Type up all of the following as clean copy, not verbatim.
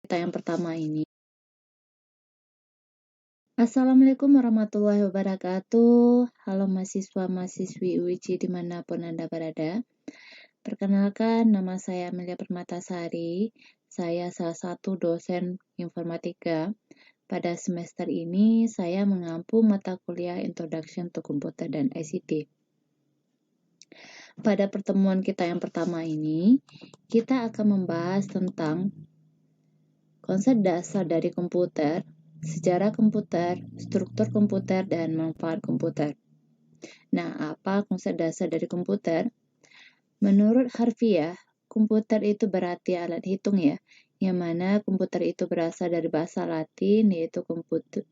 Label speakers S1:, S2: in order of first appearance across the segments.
S1: kita yang pertama ini. Assalamualaikum warahmatullahi wabarakatuh. Halo mahasiswa-mahasiswi UIC dimanapun Anda berada. Perkenalkan, nama saya Amelia Permatasari. Saya salah satu dosen informatika. Pada semester ini, saya mengampu mata kuliah Introduction to Computer dan ICT. Pada pertemuan kita yang pertama ini, kita akan membahas tentang konsep dasar dari komputer, sejarah komputer, struktur komputer, dan manfaat komputer. Nah, apa konsep dasar dari komputer? Menurut harfiah, komputer itu berarti alat hitung ya, yang mana komputer itu berasal dari bahasa Latin yaitu computer,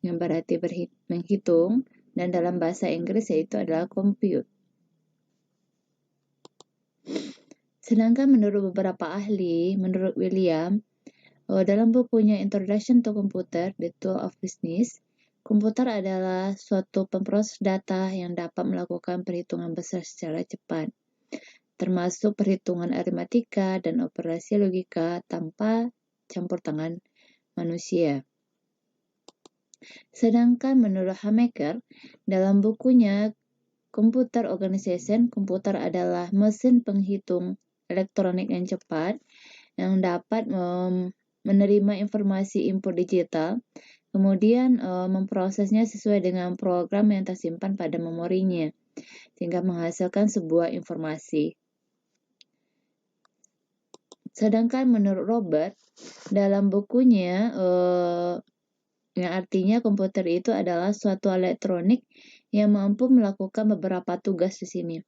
S1: yang berarti menghitung, dan dalam bahasa Inggris yaitu adalah compute. Sedangkan menurut beberapa ahli, menurut William, dalam bukunya Introduction to Computer, The Tool of Business, komputer adalah suatu pemproses data yang dapat melakukan perhitungan besar secara cepat, termasuk perhitungan aritmatika dan operasi logika tanpa campur tangan manusia. Sedangkan menurut Hammaker, dalam bukunya Computer Organization, komputer adalah mesin penghitung elektronik yang cepat yang dapat menerima informasi input digital, kemudian memprosesnya sesuai dengan program yang tersimpan pada memorinya, sehingga menghasilkan sebuah informasi. Sedangkan menurut Robert, dalam bukunya, yang artinya komputer itu adalah suatu elektronik yang mampu melakukan beberapa tugas di sini.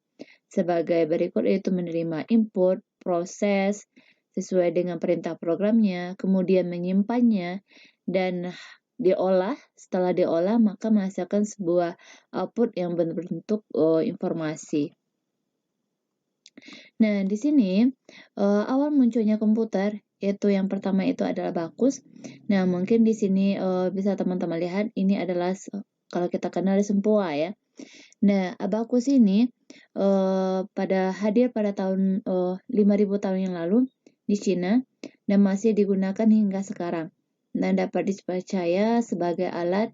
S1: Sebagai berikut yaitu menerima input, proses, sesuai dengan perintah programnya, kemudian menyimpannya, dan diolah. Setelah diolah, maka menghasilkan sebuah output yang berbentuk informasi. Nah, di sini awal munculnya komputer, yaitu yang pertama itu adalah Bacchus. Nah, mungkin di sini bisa teman-teman lihat, ini adalah kalau kita kenal sempoa ya. Nah, Abacus ini hadir pada tahun 5.000 tahun yang lalu di Cina dan masih digunakan hingga sekarang, dan dapat dipercaya sebagai alat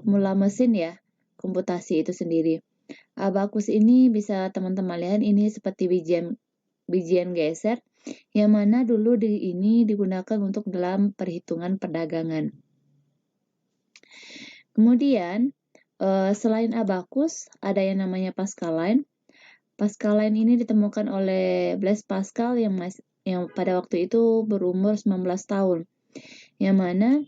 S1: mula mesin ya, komputasi itu sendiri. Abacus ini bisa teman-teman lihat, ini seperti bijian geser, yang mana dulu ini digunakan untuk dalam perhitungan perdagangan. Kemudian selain Abacus, ada yang namanya Pascaline. Pascaline ini ditemukan oleh Blaise Pascal yang pada waktu itu berumur 19 tahun. Yang mana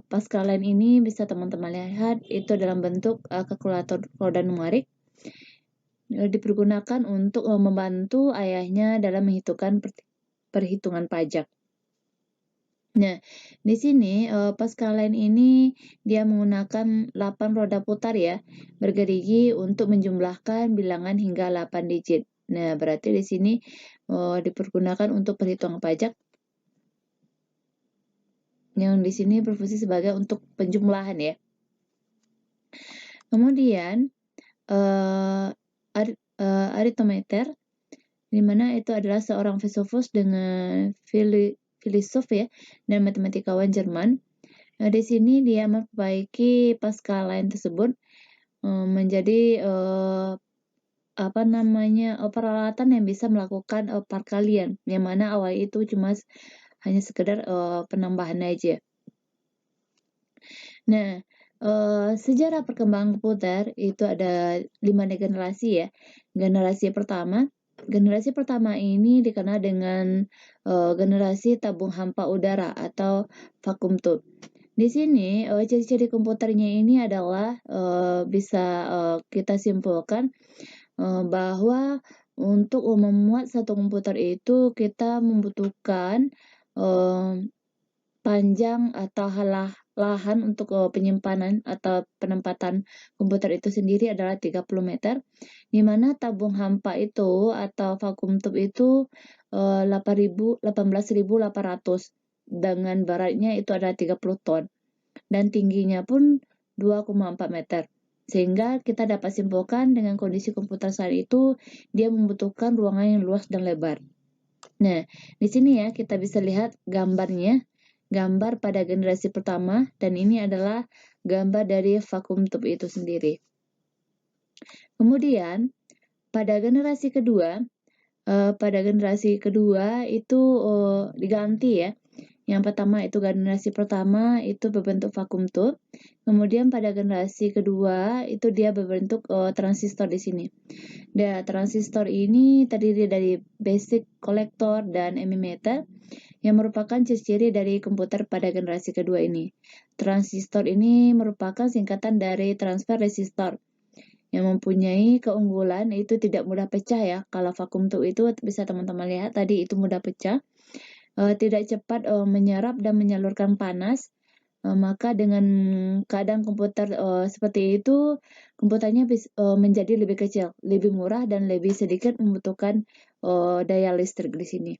S1: Pascaline ini bisa teman-teman lihat itu dalam bentuk kalkulator roda numerik, dipergunakan untuk membantu ayahnya dalam menghitungkan perhitungan pajak. Nah, di sini Pascaline ini dia menggunakan 8 roda putar ya, bergerigi untuk menjumlahkan bilangan hingga 8 digit. Nah, berarti di sini dipergunakan untuk perhitungan pajak, yang di sini berfungsi sebagai untuk penjumlahan ya. Kemudian arithmeter, di mana itu adalah seorang filsuf dengan filsuf ya dan matematikawan Jerman. Nah, di sini dia memperbaiki Pascaline tersebut menjadi peralatan yang bisa melakukan perkalian, yang mana awal itu cuma hanya sekedar penambahan aja. Nah, sejarah perkembangan komputer itu ada 5 generasi ya. Generasi pertama ini dikenal dengan generasi tabung hampa udara atau vacuum tube. Di sini ciri-ciri komputernya ini adalah bisa kita simpulkan bahwa untuk memuat satu komputer itu kita membutuhkan panjang atau lahan untuk penyimpanan atau penempatan komputer itu sendiri adalah 30 meter, di mana tabung hampa itu atau vacuum tube itu 18.800 dengan beratnya itu adalah 30 ton dan tingginya pun 2,4 meter. Sehingga kita dapat simpulkan dengan kondisi komputer saat itu dia membutuhkan ruangan yang luas dan lebar. Nah, di sini ya kita bisa lihat gambarnya, gambar pada generasi pertama, dan ini adalah gambar dari vacuum tube itu sendiri. Kemudian pada generasi kedua itu diganti ya. Yang pertama itu generasi pertama itu berbentuk vacuum tube. Kemudian pada generasi kedua itu dia berbentuk transistor di sini. Dan transistor ini terdiri dari basic, collector, dan emitter yang merupakan ciri-ciri dari komputer pada generasi kedua ini. Transistor ini merupakan singkatan dari transfer resistor yang mempunyai keunggulan itu tidak mudah pecah ya. Kalau vacuum tube itu bisa teman-teman lihat tadi itu mudah pecah. Tidak cepat menyerap dan menyalurkan panas, maka dengan keadaan komputer seperti itu, komputernya menjadi lebih kecil, lebih murah, dan lebih sedikit membutuhkan daya listrik di sini.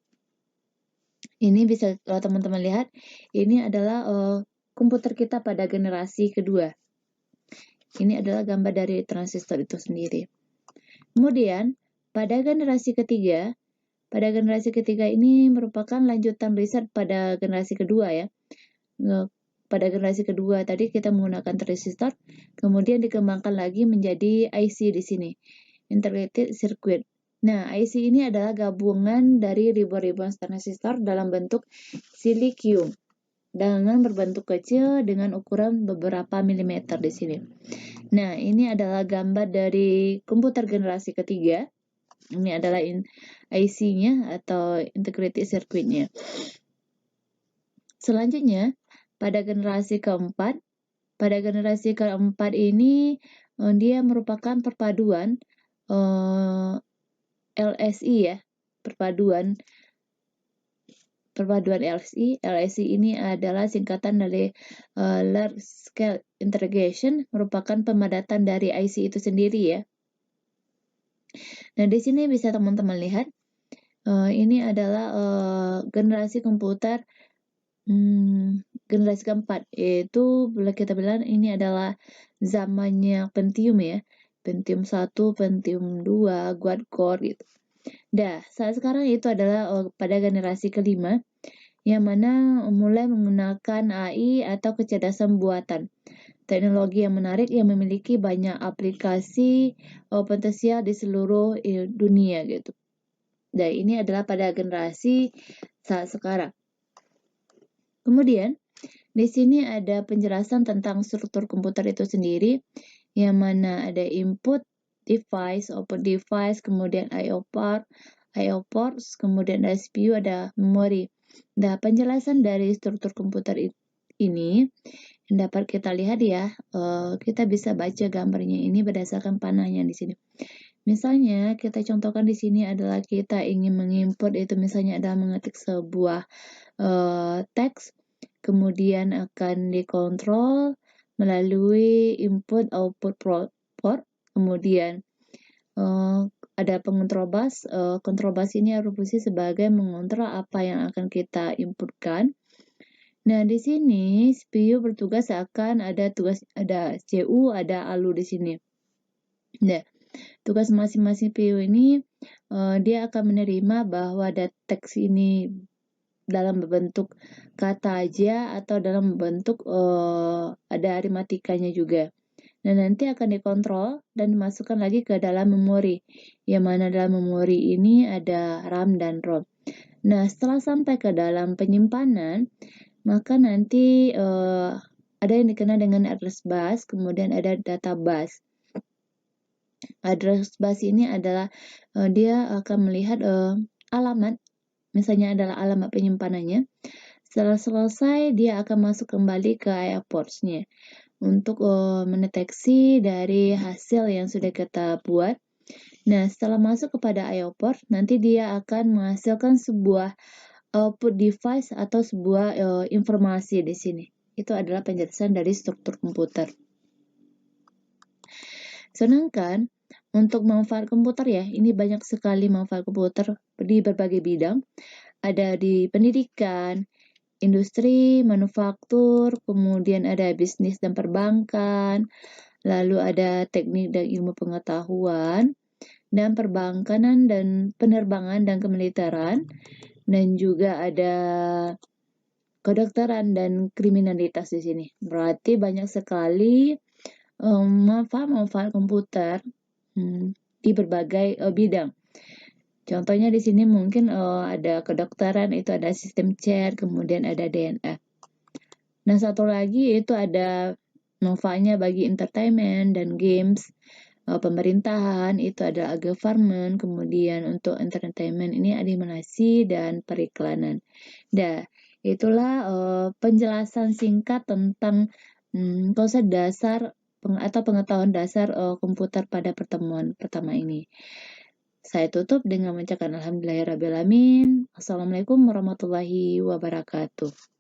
S1: Ini bisa teman-teman lihat, ini adalah komputer kita pada generasi kedua. Ini adalah gambar dari transistor itu sendiri. Kemudian, pada generasi ketiga ini merupakan lanjutan riset pada generasi kedua ya. Pada generasi kedua tadi kita menggunakan transistor, kemudian dikembangkan lagi menjadi IC di sini, Integrated Circuit. Nah, IC ini adalah gabungan dari ribuan-ribuan transistor dalam bentuk silicium dengan berbentuk kecil dengan ukuran beberapa milimeter di sini. Nah, ini adalah gambar dari komputer generasi ketiga. Ini adalah IC-nya atau integrated circuit-nya. Selanjutnya, pada generasi keempat ini dia merupakan perpaduan LSI ya, perpaduan LSI. LSI ini adalah singkatan dari Large Scale Integration, merupakan pemadatan dari IC itu sendiri ya. Nah, di sini bisa teman-teman lihat, ini adalah generasi komputer generasi keempat, yaitu boleh kita bilang ini adalah zamannya Pentium ya. Pentium 1, Pentium 2, quad-core gitu. Saat sekarang itu adalah pada generasi kelima, yang mana mulai menggunakan AI atau kecerdasan buatan. Teknologi yang menarik yang memiliki banyak aplikasi potensial di seluruh dunia gitu. Dan ini adalah pada generasi saat sekarang. Kemudian di sini ada penjelasan tentang struktur komputer itu sendiri, yang mana ada input device, output device, kemudian I/O ports, kemudian ada CPU, ada memori. Nah, penjelasan dari struktur komputer ini yang dapat kita lihat ya, kita bisa baca gambarnya ini berdasarkan panahnya di sini. Misalnya kita contohkan di sini adalah kita ingin menginput itu misalnya adalah mengetik sebuah teks, kemudian akan dikontrol melalui input output port, kemudian ada pengontrol bus. Kontrol bus ini berfungsi sebagai mengontrol apa yang akan kita inputkan. Nah, di sini CPU bertugas akan ada CPU, ada ALU di sini. Nah, tugas masing-masing CPU ini dia akan menerima bahwa ada teks ini dalam bentuk kata aja atau dalam bentuk ada aritmatikanya juga. Nah, nanti akan dikontrol dan dimasukkan lagi ke dalam memori, yang mana dalam memori ini ada RAM dan ROM. Nah, setelah sampai ke dalam penyimpanan, maka nanti ada yang dikenal dengan address bus, kemudian ada data bus. Address bus ini adalah dia akan melihat alamat, misalnya adalah alamat penyimpanannya. Setelah selesai, dia akan masuk kembali ke I/O ports-nya untuk mendeteksi dari hasil yang sudah kita buat. Nah, setelah masuk kepada I/O port, nanti dia akan menghasilkan sebuah output device atau sebuah informasi di sini. Itu adalah penjelasan dari struktur komputer. Sedangkan untuk manfaat komputer ya, ini banyak sekali manfaat komputer di berbagai bidang. Ada di pendidikan, industri, manufaktur, kemudian ada bisnis dan perbankan, lalu ada teknik dan ilmu pengetahuan, dan perbankan dan penerbangan dan kemiliteran, dan juga ada kedokteran dan kriminalitas di sini. Berarti banyak sekali manfaat-manfaat komputer di berbagai bidang. Contohnya di sini mungkin ada kedokteran, itu ada sistem chat, kemudian ada DNF. Nah, satu lagi itu ada manfaatnya bagi entertainment dan games. Pemerintahan itu ada government, kemudian untuk entertainment ini animasi dan periklanan. Itulah penjelasan singkat tentang konsep dasar atau pengetahuan dasar komputer pada pertemuan pertama ini. Saya tutup dengan mengucapkan alhamdulillahirrabbilalamin. Assalamualaikum warahmatullahi wabarakatuh.